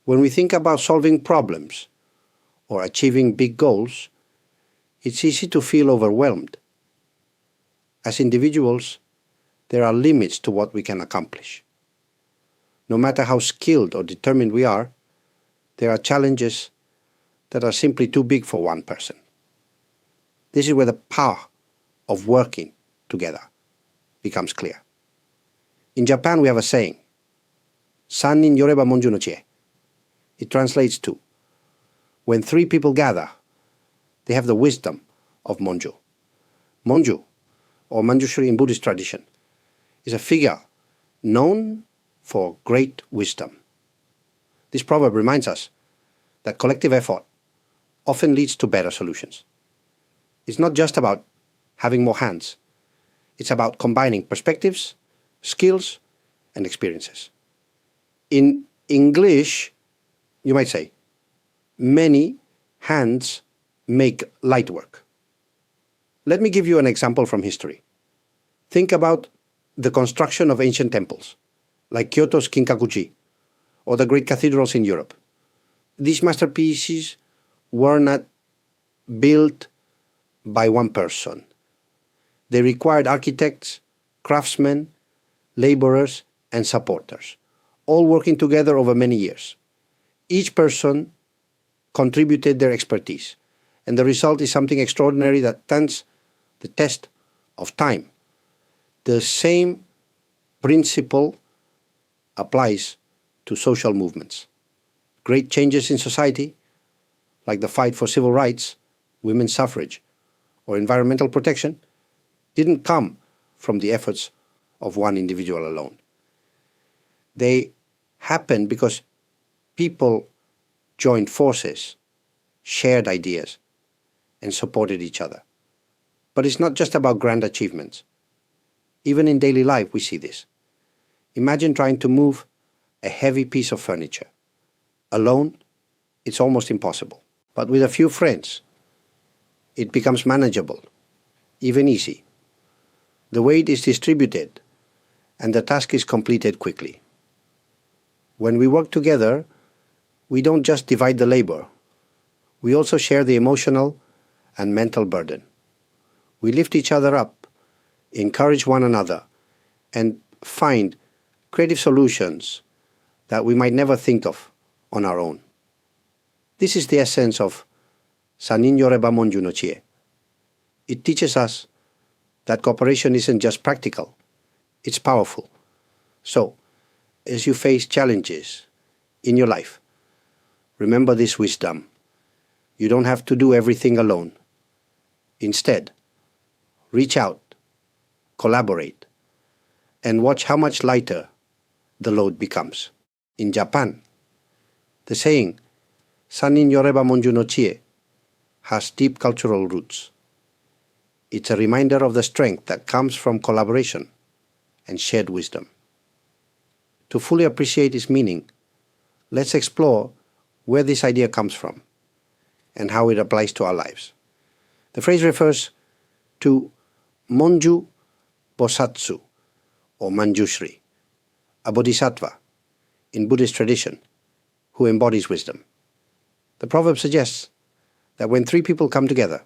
When we think about solving problems or achieving big goals, it's easy to feel overwhelmed. As individuals, there are limits to what we can accomplish. No matter how skilled or determined we are, there are challenges that are simply too big for one person. This is where the power of working together becomes clear. In Japan, we have a saying, 三人寄れば文殊の知恵. It translates to, when three people gather, they have the wisdom of Monju. Monju, or Manjushri in Buddhist tradition, is a figure known for great wisdom. This proverb reminds us that collective effort often leads to better solutions. It's not just about having more hands. It's about combining perspectives, skills, and experiences. In English, you might say, many hands make light work. Let me give you an example from history. Think about the construction of ancient temples, like Kyoto's Kinkakuji, or the great cathedrals in Europe. These masterpieces were not built by one person. They required architects, craftsmen, laborers, and supporters, all working together over many years. Each person contributed their expertise, and the result is something extraordinary that stands the test of time. The same principle applies to social movements. Great changes in society, like the fight for civil rights, women's suffrage, or environmental protection, didn't come from the efforts of one individual alone. They happened because people joined forces, shared ideas, and supported each other. But it's not just about grand achievements. Even in daily life, we see this. Imagine trying to move a heavy piece of furniture. Alone, it's almost impossible. But with a few friends, it becomes manageable, even easy. The weight is distributed, and the task is completed quickly. When we work together, we don't just divide the labor. We also share the emotional and mental burden. We lift each other up, encourage one another, and find creative solutions that we might never think of on our own. This is the essence of Sanin yoreba Monju no Chie. It teaches us that cooperation isn't just practical, it's powerful. So, as you face challenges in your life, remember this wisdom. You don't have to do everything alone. Instead, reach out, collaborate, and watch how much lighter the load becomes. In Japan, the saying, Sanin yoreba Monju no Chie, has deep cultural roots. It's a reminder of the strength that comes from collaboration and shared wisdom. To fully appreciate its meaning, let's explore where this idea comes from and how it applies to our lives. The phrase refers to Monju Bosatsu, or Manjushri, a bodhisattva in Buddhist tradition who embodies wisdom. The proverb suggests that when three people come together,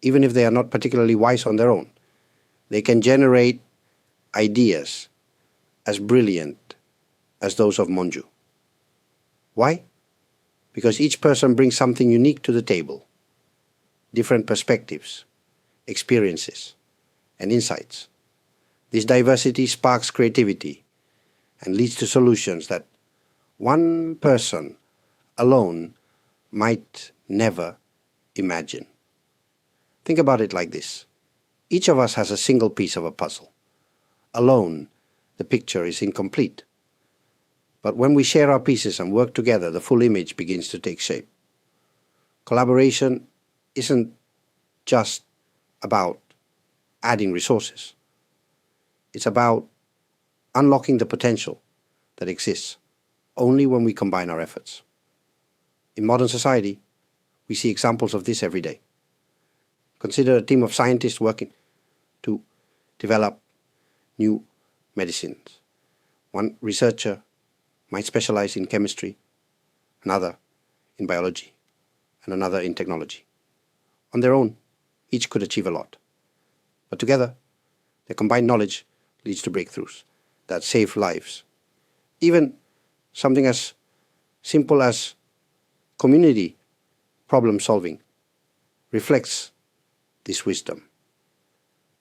even if they are not particularly wise on their own, they can generate ideas as brilliant as those of Monju. Why? Because each person brings something unique to the table, different perspectives, experiences, and insights. This diversity sparks creativity and leads to solutions that one person alone might never imagine. Think about it like this. Each of us has a single piece of a puzzle. Alone, the picture is incomplete. But when we share our pieces and work together, the full image begins to take shape. Collaboration isn't just about adding resources. It's about unlocking the potential that exists only when we combine our efforts. In modern society, we see examples of this every day. Consider a team of scientists working to develop new medicines. One researcher might specialize in chemistry, another in biology, and another in technology. On their own, each could achieve a lot. But together, their combined knowledge leads to breakthroughs that save lives. Even something as simple as community problem solving reflects this wisdom.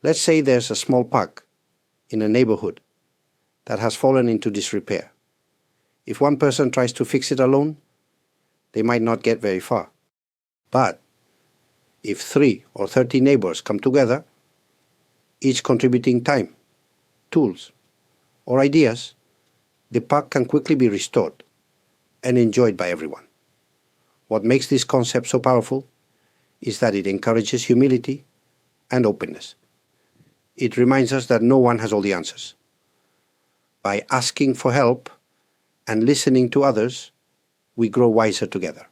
Let's say there's a small park in a neighborhood that has fallen into disrepair. If one person tries to fix it alone, they might not get very far. But if 3 or 30 neighbors come together, each contributing time, tools, or ideas, the park can quickly be restored and enjoyed by everyone. What makes this concept so powerful is that it encourages humility and openness. It reminds us that no one has all the answers. By asking for help and listening to others, we grow wiser together.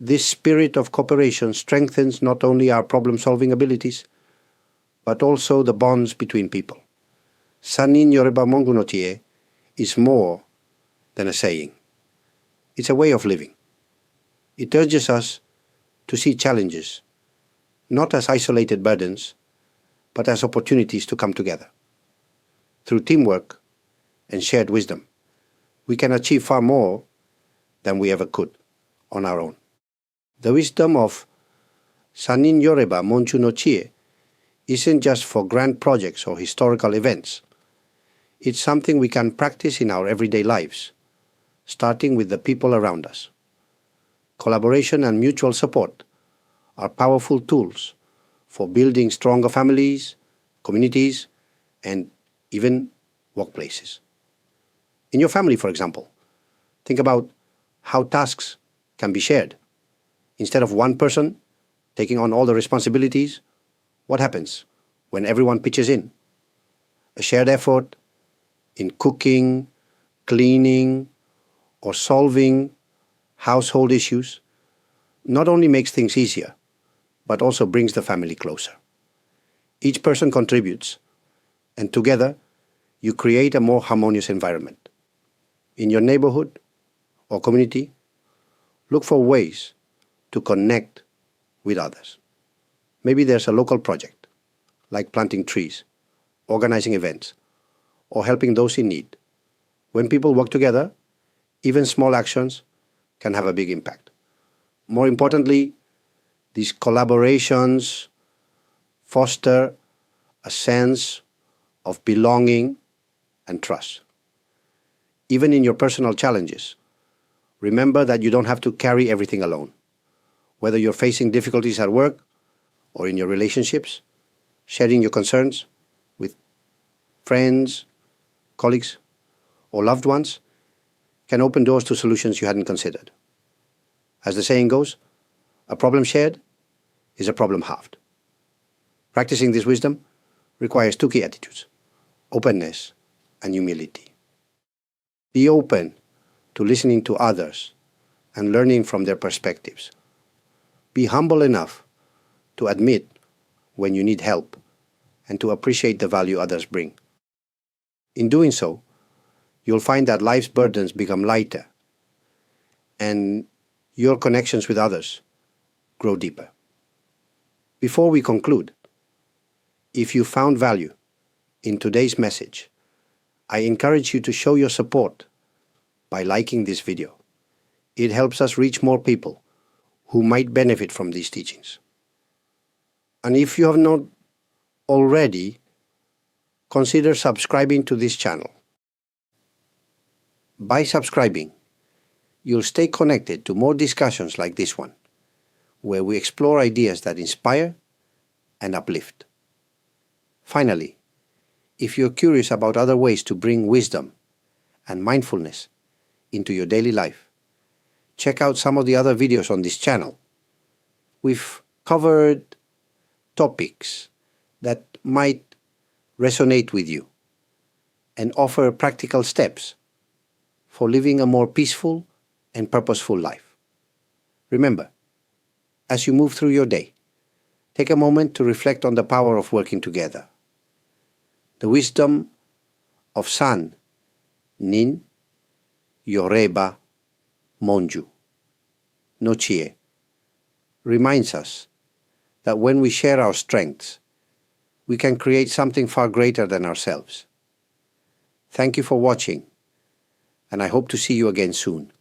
This spirit of cooperation strengthens not only our problem-solving abilities, but also the bonds between people. 三人寄れば文殊の知恵 is more than a saying. It's a way of living. It urges us to see challenges, not as isolated burdens, but as opportunities to come together. Through teamwork and shared wisdom, we can achieve far more than we ever could on our own. The wisdom of 三人寄れば文殊の知恵 isn't just for grand projects or historical events. It's something we can practice in our everyday lives, starting with the people around us. Collaboration and mutual support are powerful tools for building stronger families, communities, and even workplaces. In your family, for example, think about how tasks can be shared. Instead of one person taking on all the responsibilities, what happens when everyone pitches in? A shared effort in cooking, cleaning, or solving household issues not only makes things easier, but also brings the family closer. Each person contributes, and together you create a more harmonious environment. In your neighborhood or community, look for ways to connect with others. Maybe there's a local project, like planting trees, organizing events, or helping those in need. When people work together, even small actions can have a big impact. More importantly, these collaborations foster a sense of belonging and trust. Even in your personal challenges, remember that you don't have to carry everything alone. Whether you're facing difficulties at work or in your relationships, sharing your concerns with friends, colleagues, or loved ones can open doors to solutions you hadn't considered. As the saying goes, a problem shared is a problem halved. Practicing this wisdom requires 2 key attitudes: openness and humility. Be open to listening to others and learning from their perspectives. Be humble enough to admit when you need help and to appreciate the value others bring. In doing so, you'll find that life's burdens become lighter and your connections with others grow deeper. Before we conclude, if you found value in today's message, I encourage you to show your support by liking this video. It helps us reach more people who might benefit from these teachings. And if you have not already, consider subscribing to this channel. By subscribing, you'll stay connected to more discussions like this one, where we explore ideas that inspire and uplift. Finally, if you're curious about other ways to bring wisdom and mindfulness into your daily life, check out some of the other videos on this channel. We've covered topics that might resonate with you and offer practical steps for living a more peaceful and purposeful life. Remember, as you move through your day, take a moment to reflect on the power of working together. The wisdom of san, nin, yoreba, Monju, no chie, reminds us that when we share our strengths, we can create something far greater than ourselves. Thank you for watching, and I hope to see you again soon.